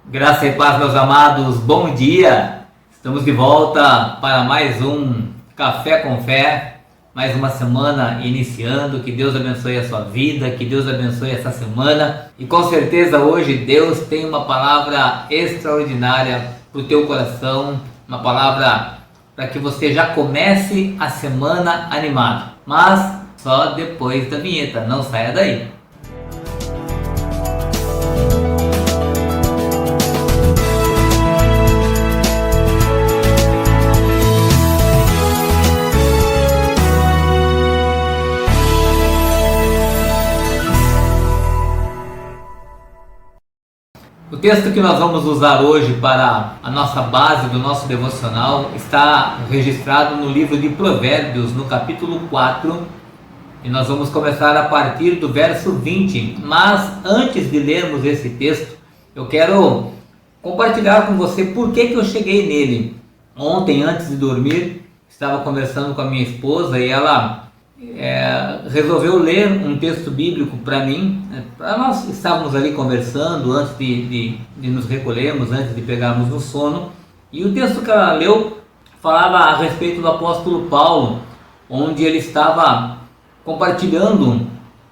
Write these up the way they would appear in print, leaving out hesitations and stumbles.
Graça e paz, meus amados, bom dia! Estamos de volta para mais um Café com Fé, mais uma semana iniciando. Que Deus abençoe a sua vida, que Deus abençoe essa semana. E com certeza hoje Deus tem uma palavra extraordinária para o teu coração, uma palavra para que você já comece a semana animado. Mas só depois da vinheta, não saia daí. O texto que nós vamos usar hoje para a nossa base do nosso devocional está registrado no livro de Provérbios, no capítulo 4, e nós vamos começar a partir do verso 20. Mas antes de lermos esse texto, eu quero compartilhar com você por que eu cheguei nele. Ontem, antes de dormir, estava conversando com a minha esposa e ela resolveu ler um texto bíblico para mim. Nós estávamos ali conversando antes de nos recolhermos, antes de pegarmos no sono, e o texto que ela leu falava a respeito do apóstolo Paulo, onde ele estava compartilhando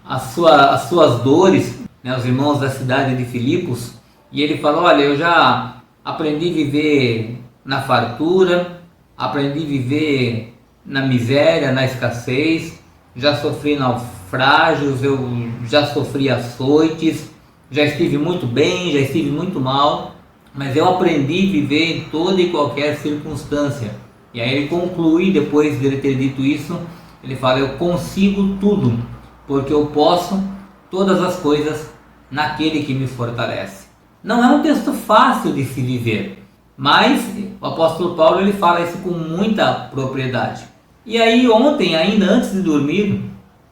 as suas dores, né, os irmãos da cidade de Filipos, e ele falou: olha, eu já aprendi a viver na fartura, aprendi a viver na miséria, na escassez, já sofri naufrágios, eu já sofri açoites, já estive muito bem, já estive muito mal, mas eu aprendi a viver em toda e qualquer circunstância. E aí ele conclui, depois de ele ter dito isso, ele fala: eu consigo tudo, porque eu posso todas as coisas naquele que me fortalece. Não é um texto fácil de se viver, mas o apóstolo Paulo ele fala isso com muita propriedade. E aí ontem, ainda antes de dormir,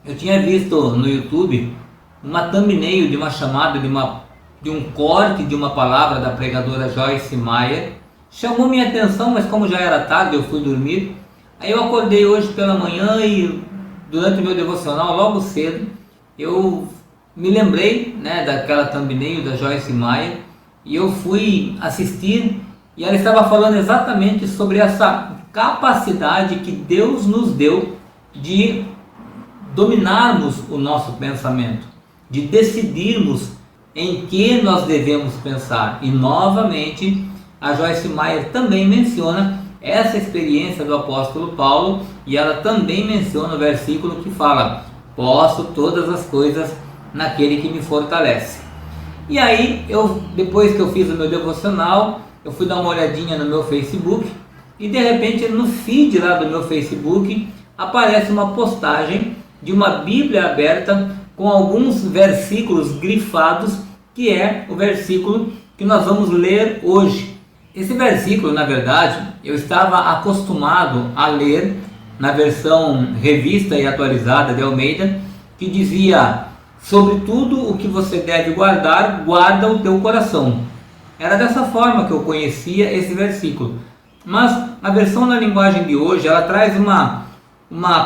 eu tinha visto no YouTube uma thumbnail de uma chamada, de um corte de uma palavra da pregadora Joyce Meyer. Chamou minha atenção, mas como já era tarde, eu fui dormir. Aí eu acordei hoje pela manhã e durante o meu devocional, logo cedo, eu me lembrei, né, daquela thumbnail da Joyce Meyer, e eu fui assistir, e ela estava falando exatamente sobre essa capacidade que Deus nos deu de dominarmos o nosso pensamento, de decidirmos em que nós devemos pensar. E novamente a Joyce Meyer também menciona essa experiência do apóstolo Paulo, e ela também menciona o versículo que fala: posso todas as coisas naquele que me fortalece. E aí, depois que eu fiz o meu devocional, eu fui dar uma olhadinha no meu Facebook, e de repente no feed lá do meu Facebook aparece uma postagem de uma Bíblia aberta com alguns versículos grifados, que é o versículo que nós vamos ler hoje. Esse versículo, na verdade, eu estava acostumado a ler na versão revista e atualizada de Almeida, que dizia: sobre tudo o que você deve guardar, guarda o teu coração. Era dessa forma que eu conhecia esse versículo. Mas a versão na linguagem de hoje, ela traz uma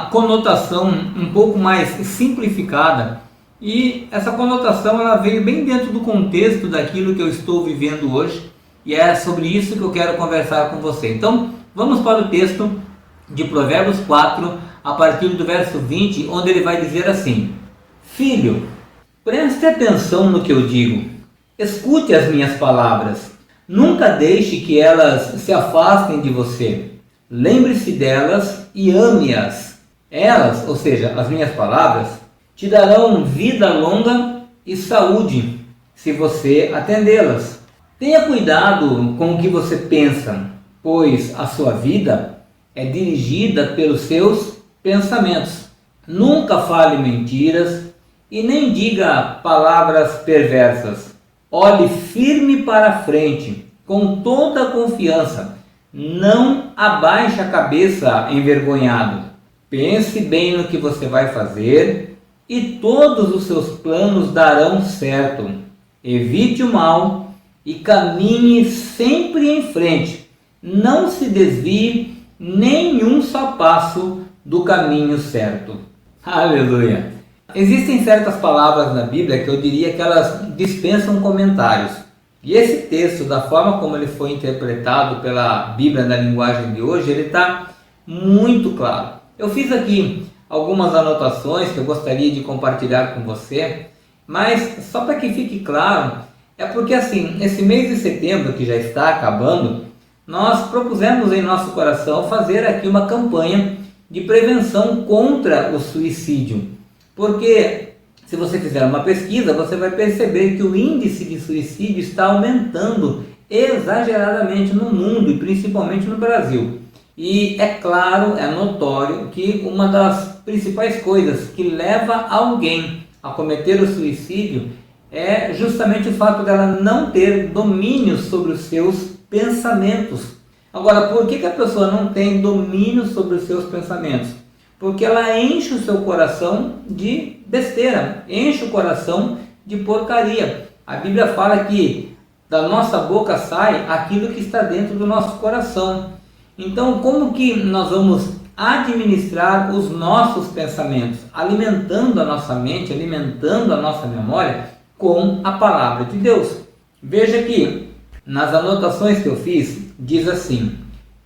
conotação um pouco mais simplificada, e essa conotação ela veio bem dentro do contexto daquilo que eu estou vivendo hoje, e é sobre isso que eu quero conversar com você. Então vamos para o texto de Provérbios 4, a partir do verso 20, onde ele vai dizer assim: filho, preste atenção no que eu digo, escute as minhas palavras. Nunca deixe que elas se afastem de você. Lembre-se delas e ame-as. Elas, ou seja, as minhas palavras, te darão vida longa e saúde, se você atendê-las. Tenha cuidado com o que você pensa, pois a sua vida é dirigida pelos seus pensamentos. Nunca fale mentiras e nem diga palavras perversas. Olhe firme para a frente, com toda a confiança. Não abaixe a cabeça envergonhado. Pense bem no que você vai fazer e todos os seus planos darão certo. Evite o mal e caminhe sempre em frente. Não se desvie nenhum só passo do caminho certo. Aleluia! Existem certas palavras na Bíblia que eu diria que elas dispensam comentários. E esse texto, da forma como ele foi interpretado pela Bíblia na linguagem de hoje, ele está muito claro. Eu fiz aqui algumas anotações que eu gostaria de compartilhar com você, mas só para que fique claro, é porque assim, esse mês de setembro que já está acabando, nós propusemos em nosso coração fazer aqui uma campanha de prevenção contra o suicídio. Porque se você fizer uma pesquisa, você vai perceber que o índice de suicídio está aumentando exageradamente no mundo e principalmente no Brasil. E é claro, é notório que uma das principais coisas que leva alguém a cometer o suicídio é justamente o fato dela não ter domínio sobre os seus pensamentos. Agora, por que a pessoa não tem domínio sobre os seus pensamentos? Porque ela enche o seu coração de besteira, enche o coração de porcaria. A Bíblia fala que da nossa boca sai aquilo que está dentro do nosso coração. Então, como que nós vamos administrar os nossos pensamentos? Alimentando a nossa mente, alimentando a nossa memória com a palavra de Deus. Veja que nas anotações que eu fiz, diz assim: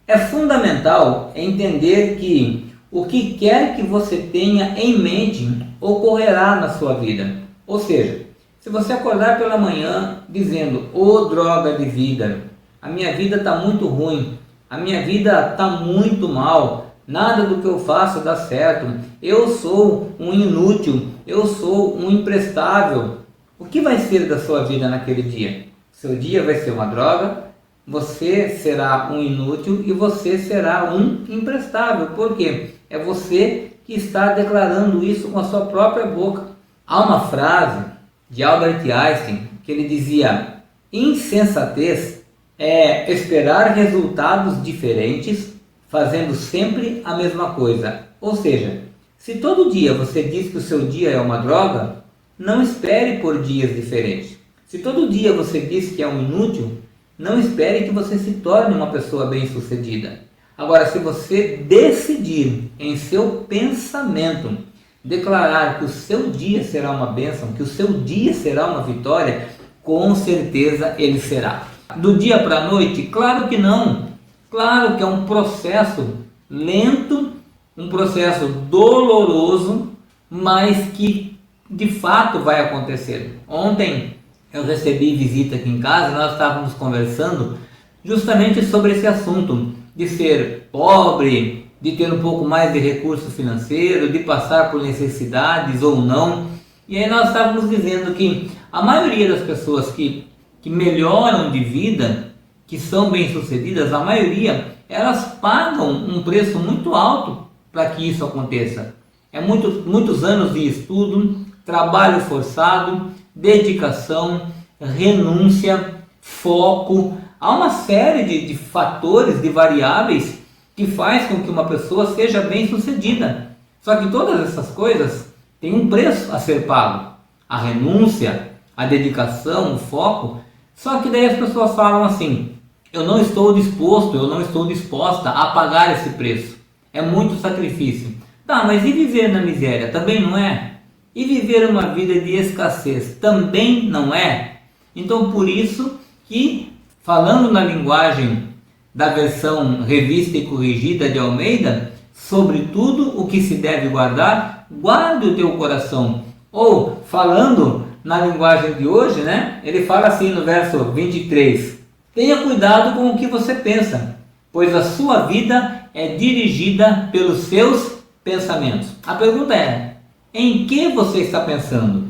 é fundamental entender que o que quer que você tenha em mente ocorrerá na sua vida. Ou seja, se você acordar pela manhã dizendo: ô droga de vida, a minha vida está muito ruim, a minha vida está muito mal, nada do que eu faço dá certo, eu sou um inútil, eu sou um imprestável, o que vai ser da sua vida naquele dia? Seu dia vai ser uma droga, você será um inútil e você será um imprestável. Por quê? É você que está declarando isso com a sua própria boca. Há uma frase de Albert Einstein que ele dizia: insensatez é esperar resultados diferentes fazendo sempre a mesma coisa. Ou seja, se todo dia você diz que o seu dia é uma droga, não espere por dias diferentes. Se todo dia você diz que é um inútil, não espere que você se torne uma pessoa bem-sucedida. Agora, se você decidir em seu pensamento declarar que o seu dia será uma bênção, que o seu dia será uma vitória, com certeza ele será. Do dia para a noite? Claro que não. Claro que é um processo lento, um processo doloroso, mas que de fato vai acontecer. Ontem eu recebi visita aqui em casa e nós estávamos conversando justamente sobre esse assunto de ser pobre, de ter um pouco mais de recurso financeiro, de passar por necessidades ou não. E aí nós estávamos dizendo que a maioria das pessoas que melhoram de vida, que são bem-sucedidas, a maioria, elas pagam um preço muito alto para que isso aconteça. É muitos anos de estudo, trabalho forçado, dedicação, renúncia, foco. Há uma série de fatores, de variáveis que faz com que uma pessoa seja bem-sucedida. Só que todas essas coisas têm um preço a ser pago. A renúncia, a dedicação, o foco. Só que daí as pessoas falam assim: eu não estou disposto, eu não estou disposta a pagar esse preço. É muito sacrifício. Tá, mas e viver na miséria? Também não é? E viver uma vida de escassez? Também não é? Então, por isso que, falando na linguagem da versão revista e corrigida de Almeida, sobre tudo o que se deve guardar, guarde o teu coração. Ou, falando na linguagem de hoje, né? Ele fala assim no verso 23: tenha cuidado com o que você pensa, pois a sua vida é dirigida pelos seus pensamentos. A pergunta é: em que você está pensando?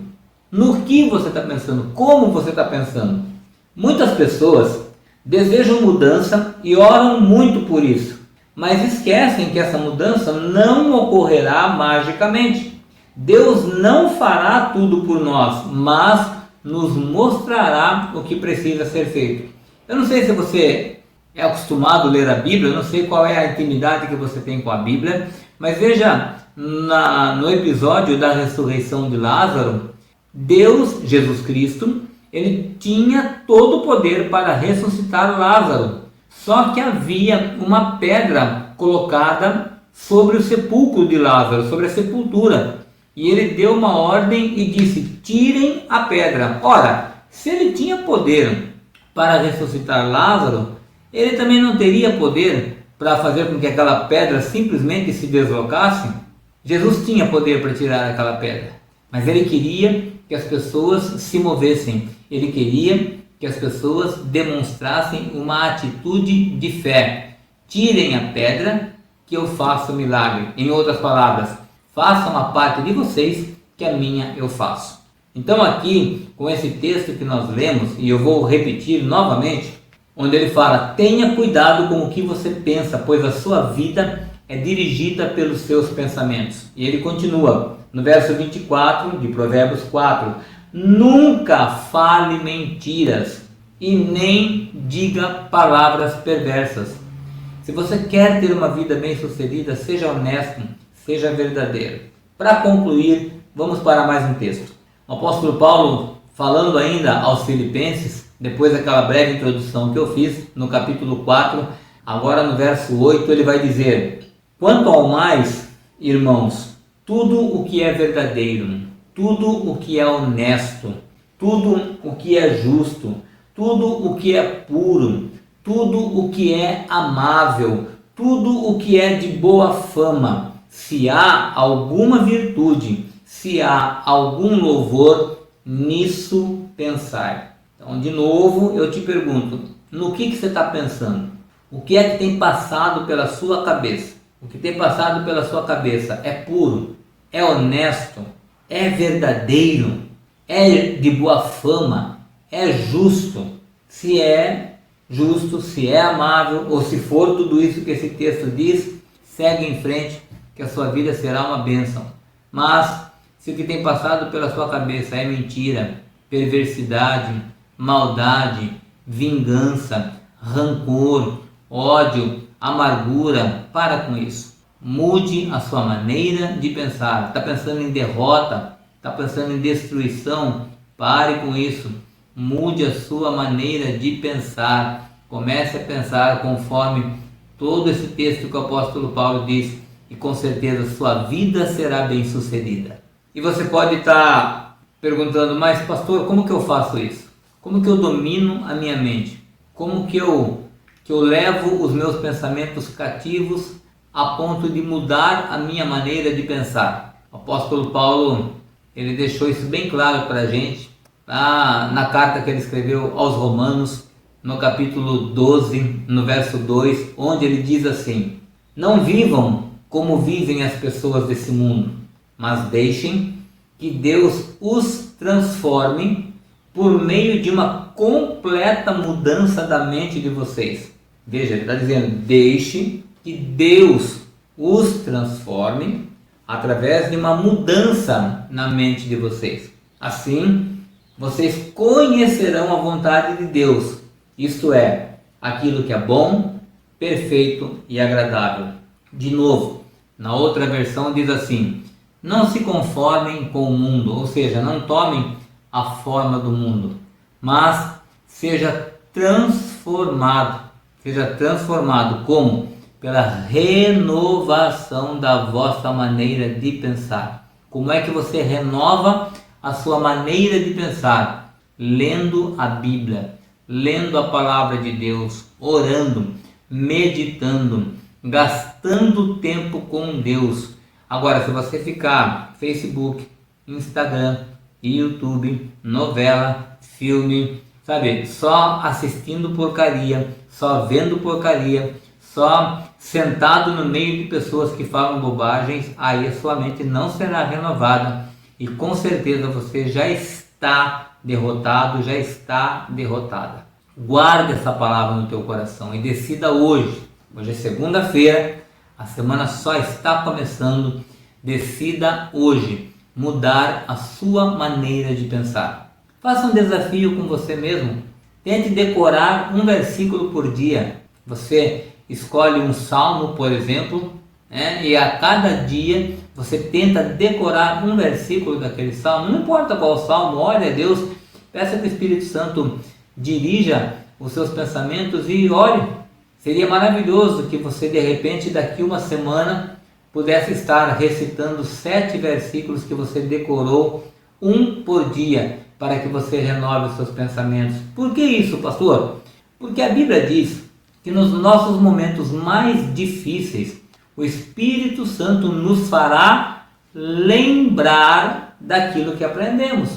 No que você está pensando? Como você está pensando? Muitas pessoas desejam mudança e oram muito por isso, mas esquecem que essa mudança não ocorrerá magicamente. Deus não fará tudo por nós, mas nos mostrará o que precisa ser feito. Eu não sei se você é acostumado a ler a Bíblia, eu não sei qual é a intimidade que você tem com a Bíblia, mas veja, no episódio da ressurreição de Lázaro, Deus, Jesus Cristo, ele tinha todo o poder para ressuscitar Lázaro, só que havia uma pedra colocada sobre o sepulcro de Lázaro, sobre a sepultura, e ele deu uma ordem e disse: tirem a pedra. Ora, se ele tinha poder para ressuscitar Lázaro, ele também não teria poder para fazer com que aquela pedra simplesmente se deslocasse? Jesus tinha poder para tirar aquela pedra, mas ele queria que as pessoas se movessem, ele queria que as pessoas demonstrassem uma atitude de fé. Tirem a pedra que eu faço o milagre. Em outras palavras, façam a parte de vocês que a minha eu faço. Então aqui, com esse texto que nós lemos, e eu vou repetir novamente, onde ele fala: tenha cuidado com o que você pensa, pois a sua vida é dirigida pelos seus pensamentos. E ele continua, no verso 24 de Provérbios 4, nunca fale mentiras e nem diga palavras perversas. Se você quer ter uma vida bem-sucedida, seja honesto, seja verdadeiro. Para concluir, vamos para mais um texto. O apóstolo Paulo, falando ainda aos Filipenses, depois daquela breve introdução que eu fiz no capítulo 4, agora no verso 8, ele vai dizer: quanto ao mais, irmãos, tudo o que é verdadeiro, tudo o que é honesto, tudo o que é justo, tudo o que é puro, tudo o que é amável, tudo o que é de boa fama, se há alguma virtude, se há algum louvor, nisso pensai. Então, de novo, eu te pergunto, no que você está pensando? O que é que tem passado pela sua cabeça? O que tem passado pela sua cabeça é puro, é honesto, é verdadeiro, é de boa fama, é justo? Se é justo, se é amável, ou se for tudo isso que esse texto diz, segue em frente, que a sua vida será uma bênção. Mas se o que tem passado pela sua cabeça é mentira, perversidade, maldade, vingança, rancor, ódio, amargura, para com isso. Mude a sua maneira de pensar. Está pensando em derrota? Está pensando em destruição? Pare com isso. Mude a sua maneira de pensar. Comece a pensar conforme todo esse texto que o apóstolo Paulo diz, e com certeza sua vida será bem sucedida. E você pode estar perguntando: mas pastor, como que eu faço isso? Como que eu domino a minha mente? Como que eu levo os meus pensamentos cativos a ponto de mudar a minha maneira de pensar? O apóstolo Paulo, ele deixou isso bem claro para a gente, lá na carta que ele escreveu aos Romanos, no capítulo 12, no verso 2, onde ele diz assim: não vivam como vivem as pessoas desse mundo, mas deixem que Deus os transforme por meio de uma completa mudança da mente de vocês. Veja, ele está dizendo: deixe que Deus os transforme através de uma mudança na mente de vocês. Assim, vocês conhecerão a vontade de Deus, isto é, aquilo que é bom, perfeito e agradável. De novo, na outra versão diz assim: não se conformem com o mundo, ou seja, não tomem a forma do mundo, mas seja transformado. Seja transformado como? Pela renovação da vossa maneira de pensar. Como é que você renova a sua maneira de pensar? Lendo a Bíblia, lendo a palavra de Deus, orando, meditando, gastando tempo com Deus. Agora, se você ficar Facebook, Instagram, YouTube, novela, filme, sabe, só assistindo porcaria, só vendo porcaria, só sentado no meio de pessoas que falam bobagens, aí a sua mente não será renovada e com certeza você já está derrotado, já está derrotada. Guarde essa palavra no teu coração e decida hoje. Hoje é segunda-feira, a semana só está começando. Decida hoje mudar a sua maneira de pensar. Faça um desafio com você mesmo. Tente decorar um versículo por dia. Você escolhe um salmo, por exemplo, e a cada dia você tenta decorar um versículo daquele salmo. Não importa qual salmo, olhe a Deus, peça que o Espírito Santo dirija os seus pensamentos e ore. Seria maravilhoso que você, de repente, daqui uma semana, pudesse estar recitando 7 versículos que você decorou, um por dia, para que você renove os seus pensamentos. Por que isso, pastor? Porque a Bíblia diz que nos nossos momentos mais difíceis, o Espírito Santo nos fará lembrar daquilo que aprendemos.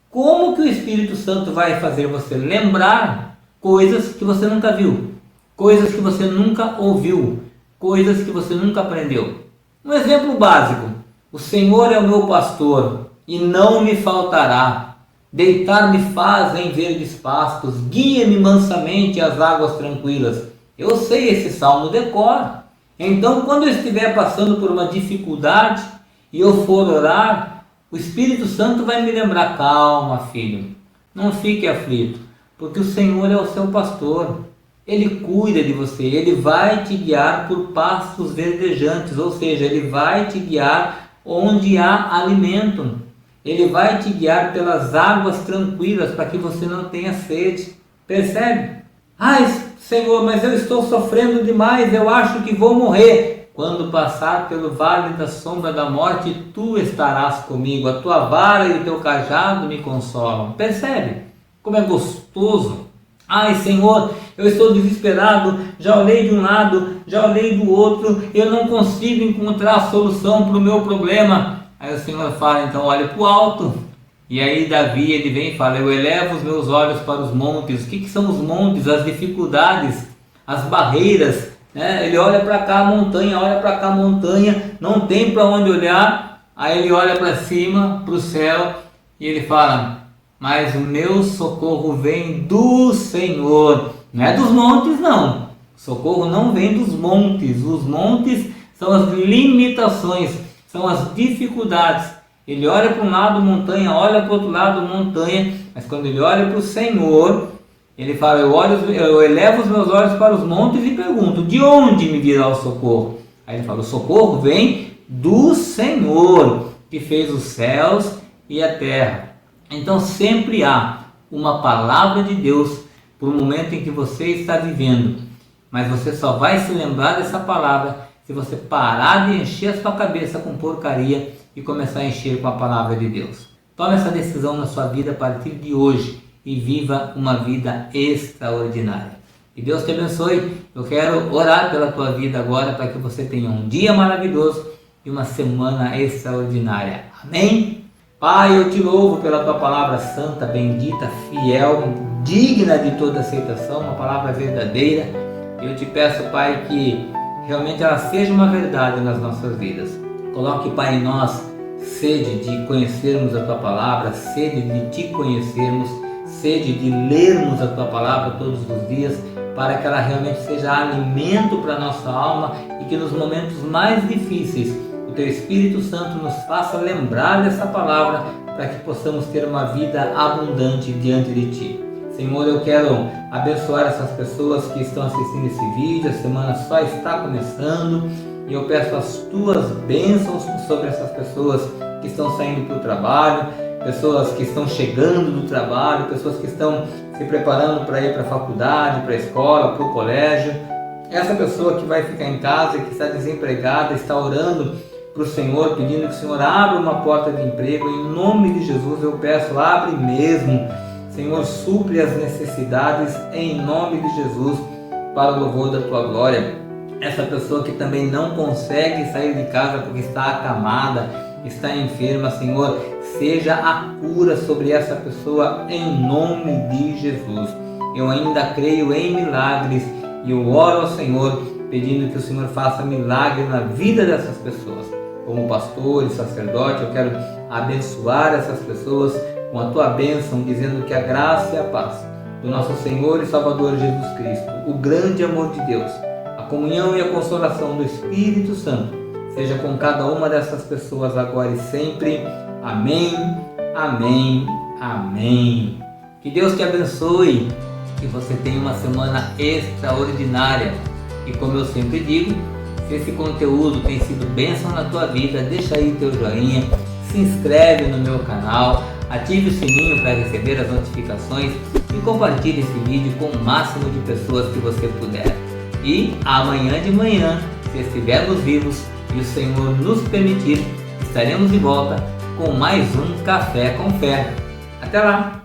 Como que o Espírito Santo vai fazer você lembrar coisas que você nunca viu, coisas que você nunca ouviu, coisas que você nunca aprendeu? Um exemplo básico: o Senhor é o meu pastor e não me faltará. Deitar-me faz em verdes pastos, guia-me mansamente às águas tranquilas. Eu sei esse salmo de cor. Então, quando eu estiver passando por uma dificuldade e eu for orar, o Espírito Santo vai me lembrar: calma, filho, não fique aflito, porque o Senhor é o seu pastor. Ele cuida de você, Ele vai te guiar por pastos verdejantes, ou seja, Ele vai te guiar onde há alimento. Ele vai te guiar pelas águas tranquilas para que você não tenha sede. Percebe? Ai, Senhor, mas eu estou sofrendo demais, eu acho que vou morrer. Quando passar pelo vale da sombra da morte, tu estarás comigo, a tua vara e o teu cajado me consolam. Percebe como é gostoso? Ai, Senhor, eu estou desesperado, já olhei de um lado, já olhei do outro, eu não consigo encontrar a solução para o meu problema. Aí o Senhor fala: então olhe para o alto. E aí Davi, ele vem e fala: eu elevo os meus olhos para os montes. O que são os montes? As dificuldades, as barreiras, né? Ele olha para cá a montanha, olha para cá a montanha, não tem para onde olhar. Aí ele olha para cima, para o céu, e ele fala: mas o meu socorro vem do Senhor. Não é dos montes, não. Socorro não vem dos montes. Os montes são as limitações, são as dificuldades. Ele olha para um lado, montanha, olha para o outro lado, montanha. Mas quando ele olha para o Senhor, ele fala: eu elevo os meus olhos para os montes e pergunto: de onde me virá o socorro? Aí ele fala: o socorro vem do Senhor, que fez os céus e a terra. Então sempre há uma palavra de Deus para o momento em que você está vivendo. Mas você só vai se lembrar dessa palavra se você parar de encher a sua cabeça com porcaria e começar a encher com a palavra de Deus. Tome essa decisão na sua vida a partir de hoje e viva uma vida extraordinária. Que Deus te abençoe. Eu quero orar pela tua vida agora para que você tenha um dia maravilhoso e uma semana extraordinária. Amém? Pai, eu te louvo pela tua palavra santa, bendita, fiel, digna de toda aceitação, uma palavra verdadeira. Eu te peço, Pai, que realmente ela seja uma verdade nas nossas vidas. Coloque, Pai, em nós sede de conhecermos a tua palavra, sede de te conhecermos, sede de lermos a tua palavra todos os dias, para que ela realmente seja alimento para a nossa alma e que nos momentos mais difíceis o teu Espírito Santo nos faça lembrar dessa palavra para que possamos ter uma vida abundante diante de ti. Senhor, eu quero abençoar essas pessoas que estão assistindo esse vídeo. A semana só está começando e eu peço as tuas bênçãos sobre essas pessoas que estão saindo para o trabalho, pessoas que estão chegando do trabalho, pessoas que estão se preparando para ir para a faculdade, para a escola, para o colégio. Essa pessoa que vai ficar em casa e que está desempregada, está orando para o Senhor, pedindo que o Senhor abra uma porta de emprego. Em nome de Jesus eu peço: abre mesmo, Senhor, supre as necessidades em nome de Jesus, para o louvor da tua glória. Essa pessoa que também não consegue sair de casa porque está acamada, está enferma, Senhor, seja a cura sobre essa pessoa em nome de Jesus. Eu ainda creio em milagres e eu oro ao Senhor pedindo que o Senhor faça milagre na vida dessas pessoas. Como pastor e sacerdote, eu quero abençoar essas pessoas com a tua bênção, dizendo que a graça e a paz do nosso Senhor e Salvador Jesus Cristo, o grande amor de Deus, a comunhão e a consolação do Espírito Santo, seja com cada uma dessas pessoas agora e sempre. Amém, amém, amém. Que Deus te abençoe, que você tenha uma semana extraordinária. E como eu sempre digo, se esse conteúdo tem sido bênção na tua vida, deixa aí teu joinha, se inscreve no meu canal, ative o sininho para receber as notificações e compartilhe esse vídeo com o máximo de pessoas que você puder. E amanhã de manhã, se estivermos vivos e o Senhor nos permitir, estaremos de volta com mais um Café com Fé. Até lá!